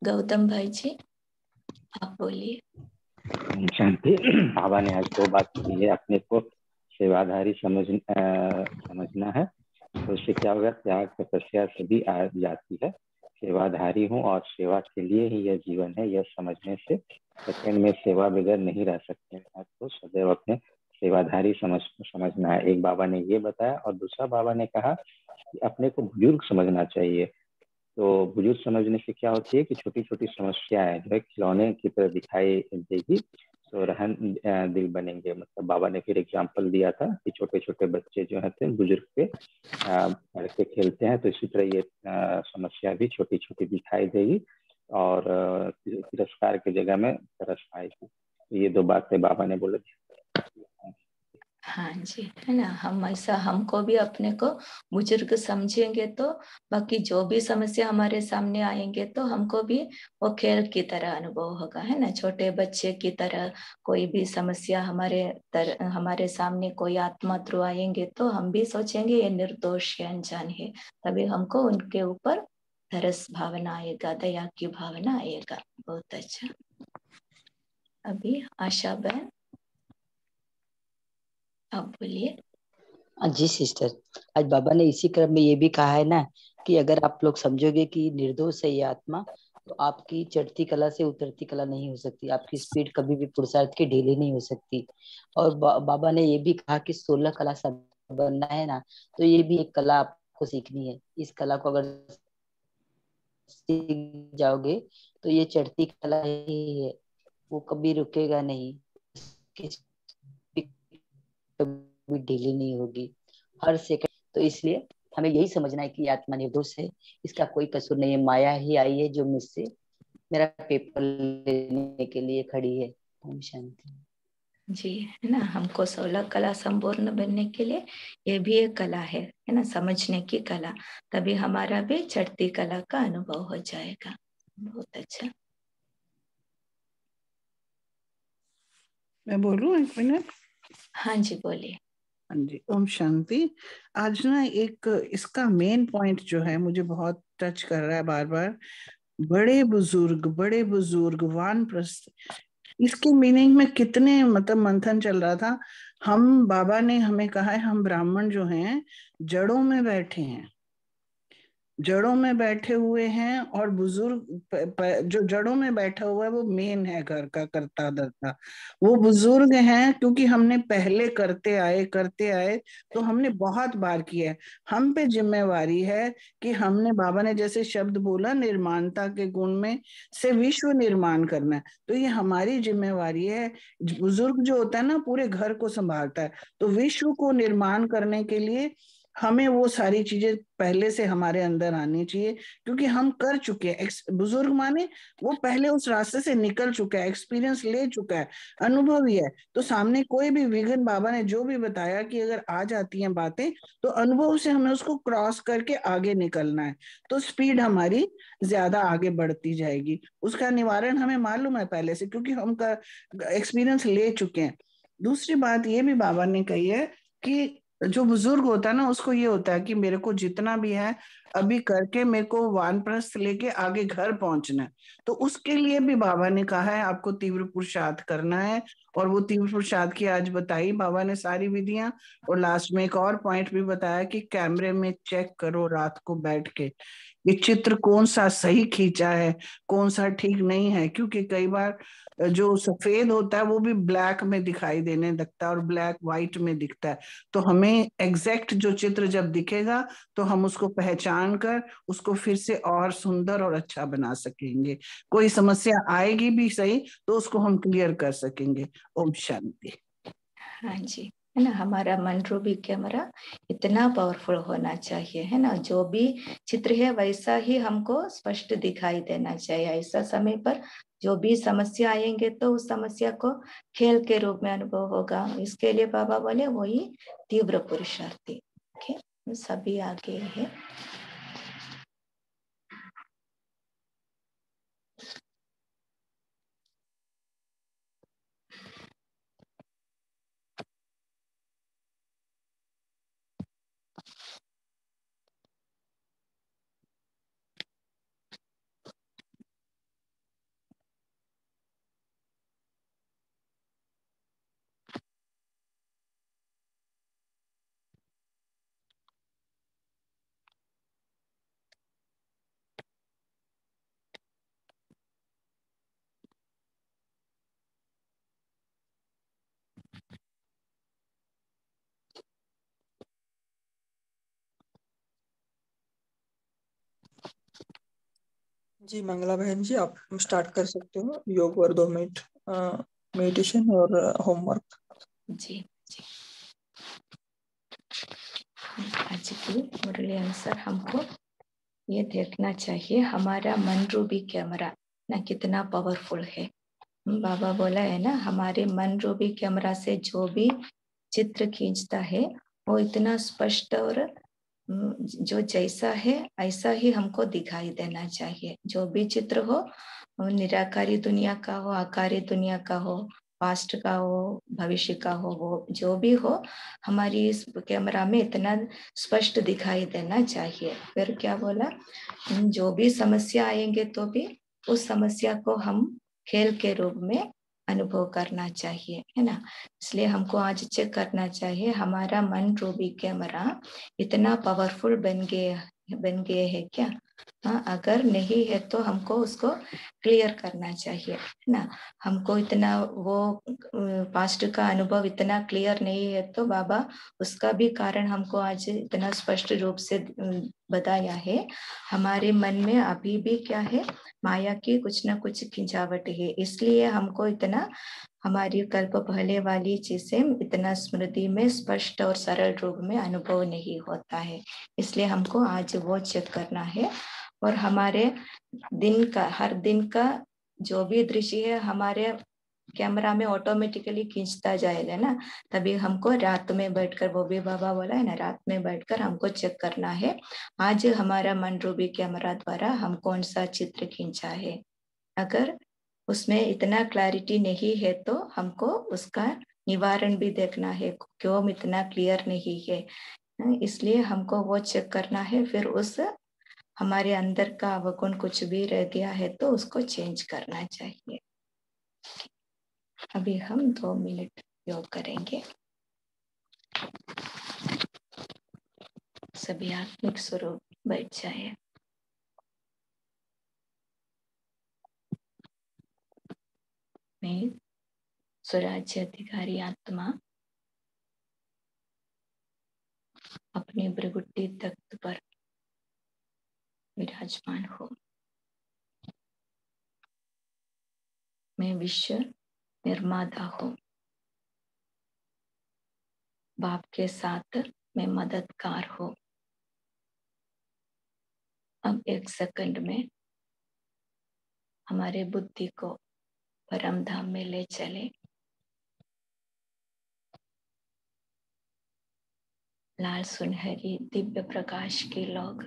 गौतम भाई जी आप बोलिए। शांति। बाबा ने आज 2 बात की है, अपने को सेवाधारी समझना है, तो उससे क्या होगा, त्याग तपस्या सभी आ जाती है। सेवाधारी हूँ और सेवा के लिए ही यह जीवन है, यह समझने से सेकंड में सेवा बगैर नहीं रह सकते। तो सदैव अपने सेवाधारी समझना है। एक बाबा ने ये बताया, और दूसरा बाबा ने कहा कि अपने को बुजुर्ग समझना चाहिए। तो बुजुर्ग समझने से क्या होती है कि छोटी छोटी समस्याएं जो है खिलौने की तरह दिखाई देगी, तो रहन दिल बनेंगे। मतलब बाबा ने फिर एग्जाम्पल दिया था कि छोटे छोटे बच्चे जो है बुजुर्ग पे पढ़ के खेलते हैं, तो इसी तरह ये समस्या भी छोटी छोटी दिखाई देगी और तिरस्कार की जगह में तरस आएगी। तो ये 2 बातें बाबा ने बोले थी। हाँ जी, है ना, हम ऐसा हमको भी अपने को बुजुर्ग समझेंगे तो बाकी जो भी समस्या हमारे सामने आएंगे तो हमको भी वो खेल की तरह अनुभव होगा, है ना। छोटे बच्चे की तरह कोई भी समस्या हमारे सामने कोई आत्मा थ्रू आएंगे तो हम भी सोचेंगे ये निर्दोष है, अनजान है, तभी हमको उनके ऊपर तरस भावना आएगा, दया की भावना आएगा। बहुत अच्छा। अभी आशा बहन आप बोलिए। जी सिस्टर, आज बाबा ने इसी क्रम में ये भी कहा है ना कि अगर आप लोग समझोगे कि निर्दोष है ये आत्मा, तो आपकी चढ़ती कला से उतरती कला नहीं हो सकती, आपकी स्पीड कभी भी पुरुषार्थ की ढीली नहीं हो सकती। और बाबा ने ये भी कहा कि 16 कला सब बनना है ना, तो ये भी एक कला आपको सीखनी है। इस कला को अगर सीख जाओगे तो ये चढ़ती कला ही है, वो कभी रुकेगा नहीं, कभी ढीली नहीं होगी हर सेकंड। तो इसलिए हमें यही समझना है कि आत्मा निर्दोष है, इसका कोई कसूर नहीं है, माया ही आई है जो मुझसे मेरा पेपर लेने के लिए खड़ी है। ओम शांति जी, है ना, हमको 16 कला संपूर्ण बनने के लिए ये भी एक कला है ना, समझने की कला, तभी हमारा भी चढ़ती कला का अनुभव हो जाएगा। बहुत अच्छा। मैं बोलूं 1 मिनट? हाँ जी बोलिए। हाँ जी, ओम शांति। आज ना एक इसका मेन पॉइंट जो है मुझे बहुत टच कर रहा है बार बार, बड़े बुजुर्ग वानप्रस्थ, इसके मीनिंग में कितने मतलब मंथन चल रहा था। हम बाबा ने हमें कहा है हम ब्राह्मण जो हैं जड़ों में बैठे हैं, जड़ों में बैठे हुए हैं, और बुजुर्ग जो जड़ों में बैठा हुआ है वो मेन है, घर का करता धरता, वो बुजुर्ग हैं, क्योंकि हमने पहले करते आए तो हमने बहुत बार किया है। हम पे जिम्मेवारी है कि हमने, बाबा ने जैसे शब्द बोला निर्माणता के गुण में से विश्व निर्माण करना है, तो ये हमारी जिम्मेवारी है। बुजुर्ग जो होता है ना पूरे घर को संभालता है, तो विश्व को निर्माण करने के लिए हमें वो सारी चीजें पहले से हमारे अंदर आनी चाहिए, क्योंकि हम कर चुके हैं। बुजुर्ग माने वो पहले उस रास्ते से निकल चुका है, एक्सपीरियंस ले चुका है, अनुभवी है। तो सामने कोई भी विघ्न बाबा ने जो भी बताया कि अगर आ जाती हैं बातें, तो अनुभव से हमें उसको क्रॉस करके आगे निकलना है, तो स्पीड हमारी ज्यादा आगे बढ़ती जाएगी। उसका निवारण हमें मालूम है पहले से, क्योंकि हम एक्सपीरियंस ले चुके हैं। दूसरी बात ये भी बाबा ने कही है कि जो बुजुर्ग होता है ना, उसको ये होता है कि मेरे को जितना भी है अभी करके मेरे को वानप्रस्थ लेके आगे घर पहुंचना है। तो उसके लिए भी बाबा ने कहा है आपको तीव्र पुरुषार्थ करना है। और वो तीव्र पुरुषार्थ की आज बताई बाबा ने सारी विधियां। और लास्ट में एक और पॉइंट भी बताया कि कैमरे में चेक करो रात को बैठ के, ये चित्र कौन सा सही खींचा है, कौन सा ठीक नहीं है। क्योंकि कई बार जो सफेद होता है वो भी ब्लैक में दिखाई देने लगता है और ब्लैक व्हाइट में दिखता है। तो हमें एग्जैक्ट जो चित्र जब दिखेगा तो हम उसको पहचान कर उसको फिर से और सुंदर और अच्छा बना सकेंगे। कोई समस्या आएगी भी सही तो उसको हम क्लियर कर सकेंगे। ओम शांति। हाँ जी, है ना। हमारा मन रूपी कैमरा इतना पावरफुल होना चाहिए, है ना। जो भी चित्र है वैसा ही हमको स्पष्ट दिखाई देना चाहिए। ऐसा समय पर जो भी समस्या आएंगे तो उस समस्या को खेल के रूप में अनुभव होगा। इसके लिए बाबा बोले वही तीव्र पुरुषार्थी। ओके, सभी आगे है। जी मंगला बहन जी, आप स्टार्ट कर सकते हो योग और 2 मिनट मेडिटेशन और होमवर्क। जी जी, आज की मुरली अनुसार हमको ये देखना चाहिए हमारा मन रूपी कैमरा ना कितना पावरफुल है। बाबा बोला है ना, हमारे मन रूपी कैमरा से जो भी चित्र खींचता है वो इतना स्पष्ट और जो जैसा है ऐसा ही हमको दिखाई देना चाहिए। जो भी चित्र हो, निराकारी दुनिया का हो, आकारी दुनिया का हो, पास्ट का हो, भविष्य का हो, वो जो भी हो हमारी इस कैमरा में इतना स्पष्ट दिखाई देना चाहिए। फिर क्या बोला, जो भी समस्या आएंगे तो भी उस समस्या को हम खेल के रूप में अनुभव करना चाहिए, है ना। इसलिए हमको आज चेक करना चाहिए हमारा मन रूपी कैमरा इतना पावरफुल बन गए है क्या। हाँ, अगर नहीं है तो हमको उसको क्लियर करना चाहिए, है ना। हमको इतना वो पास्ट का अनुभव इतना क्लियर नहीं है तो बाबा उसका भी कारण हमको आज इतना स्पष्ट रूप से बताया है। हमारे मन में अभी भी क्या है, माया की कुछ ना कुछ खिंचावट है। इसलिए हमको इतना हमारी कल्प पहले वाली चीजें इतना स्मृति में स्पष्ट और सरल रूप में अनुभव नहीं होता है। इसलिए हमको आज वो चेक करना है। और हमारे दिन का, हर दिन का जो भी दृश्य है हमारे कैमरा में ऑटोमेटिकली खींचता जाएगा ना। तभी हमको रात में बैठकर, वो भी बाबा बोला है ना, रात में बैठकर हमको चेक करना है आज हमारा मन रूपी कैमरा द्वारा हम कौन सा चित्र खींचा है। अगर उसमें इतना क्लैरिटी नहीं है तो हमको उसका निवारण भी देखना है, क्यों इतना क्लियर नहीं है। इसलिए हमको वो चेक करना है। फिर उस हमारे अंदर का अवगुण कुछ भी रह गया है तो उसको चेंज करना चाहिए। अभी हम 2 मिनट योग करेंगे। सभी आत्मिक स्वरूप बैठ जाए। मैं स्वराज्य अधिकारी आत्मा अपने भृगुटी तख्त पर विराजमान हो। मैं विश्व निर्माता हूँ। बाप के साथ मैं मददगार हूँ। अब 1 सेकंड में हमारे बुद्धि को परम धाम में ले चले। लाल सुनहरी दिव्य प्रकाश के लोग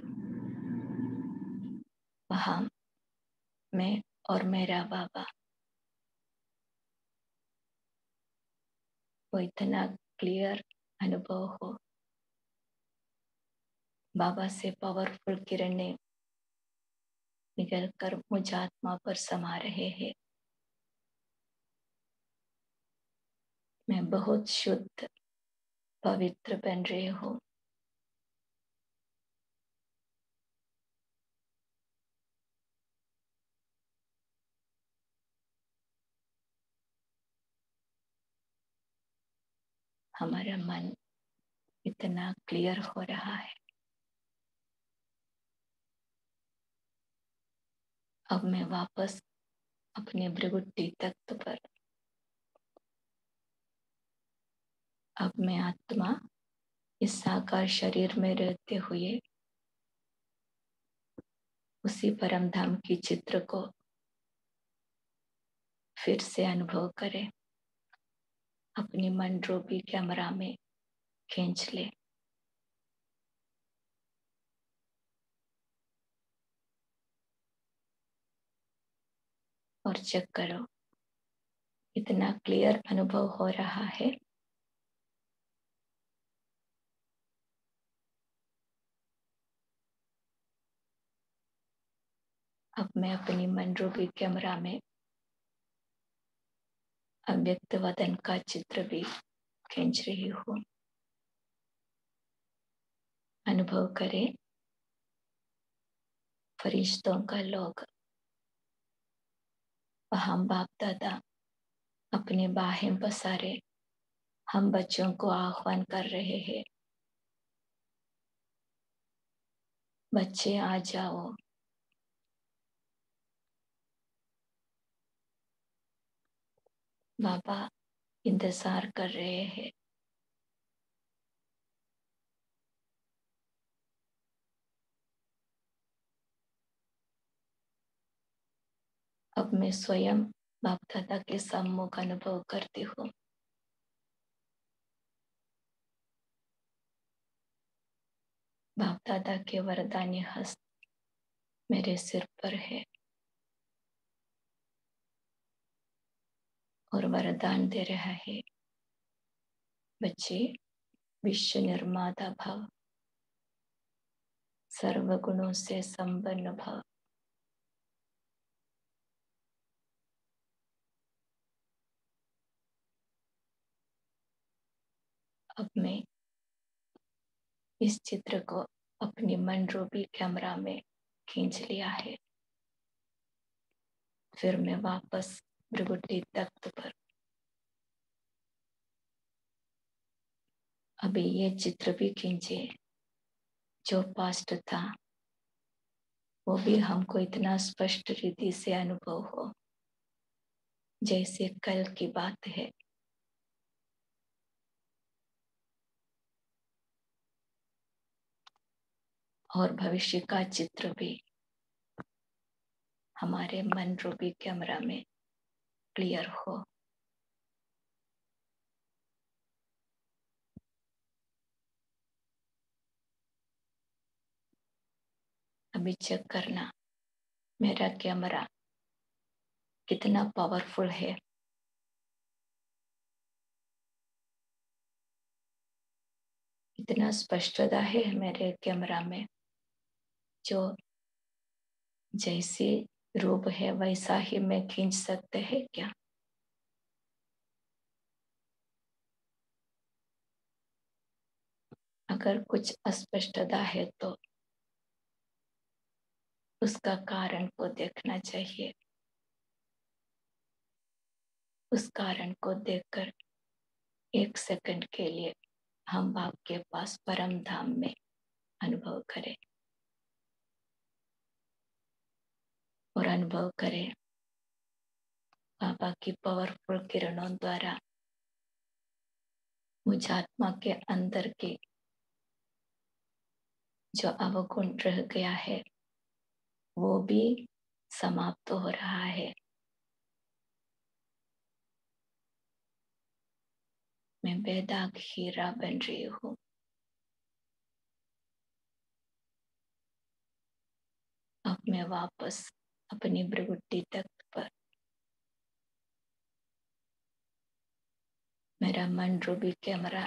वहां मैं और मेरा बाबा, वो इतना क्लियर अनुभव हो। बाबा से पावरफुल किरणें निकलकर मुझ आत्मा पर समा रहे हैं। मैं बहुत शुद्ध पवित्र बन रही हूँ। हमारा मन इतना क्लियर हो रहा है। अब मैं वापस अपने भृगुटी तख्त पर, अब मैं आत्मा इस साकार शरीर में रहते हुए उसी परम धाम की चित्र को फिर से अनुभव करें। अपनी मन रूपी कैमरा में खींच ले। और चेक करो, इतना क्लियर अनुभव हो रहा है। अब मैं अपनी मन रूपी कैमरा में अव्यक्त वदन का चित्र भी खींच रही हूँ। अनुभव करें, फरिश्तों का लोग हम बाप दादा अपने बाहें पसारे हम बच्चों को आह्वान कर रहे हैं। बच्चे आ जाओ, बाबा इंतजार कर रहे हैं। अब मैं स्वयं बाप दादा के सम्मुख अनुभव करती हूँ। बाप दादा के वरदानी हस्त मेरे सिर पर है और वरदान दे रहा है, बच्चे विश्व निर्माता भव, सर्व गुणों से संपन्न भव। अब मैं इस चित्र को अपनी मन रूपी कैमरा में खींच लिया है। फिर मैं वापस भृगुटी तख्त पर अभी ये चित्र भी खींचे। जो पास्ट था वो भी हमको इतना स्पष्ट रीति से अनुभव हो जैसे कल की बात है। और भविष्य का चित्र भी हमारे मन रूपी कैमरा में क्लियर हो। अभी चेक करना मेरा कैमरा कितना पावरफुल है। इतना स्पष्टता है मेरे कैमरा में, जो जैसी रूप है वैसा ही मैं खींच सकते हैं क्या? अगर कुछ अस्पष्टता है तो उसका कारण को देखना चाहिए। उस कारण को देखकर 1 सेकंड के लिए हम बाप के पास परम धाम में अनुभव करें और अनुभव करें बाबा की पावरफुल किरणों द्वारा मुझ आत्मा के अंदर की जो अवगुण रह गया है वो भी समाप्त हो रहा है। मैं बेदाग हीरा बन रही हूँ। अब मैं वापस अपनी भ्रुकुटी तख्त पर, मेरा मन रूबी कैमरा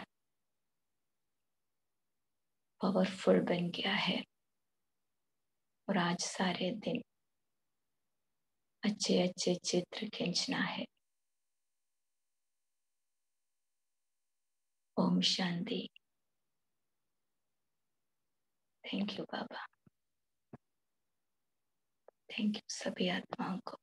पावरफुल बन गया है और आज सारे दिन अच्छे अच्छे चित्र खींचना है। ओम शांति। थैंक यू बाबा, थैंक यू सभी आत्माओं को।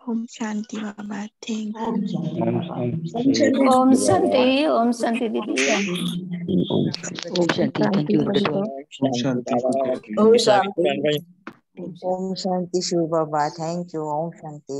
ओम शांति बाबा, थैंक यू। ओम शांति, ओम शांति दीदी। ओम शांति, थैंक यू। ओम शांति। ओम शांति, ओम शांति शिव बाबा, थैंक यू। ओम शांति।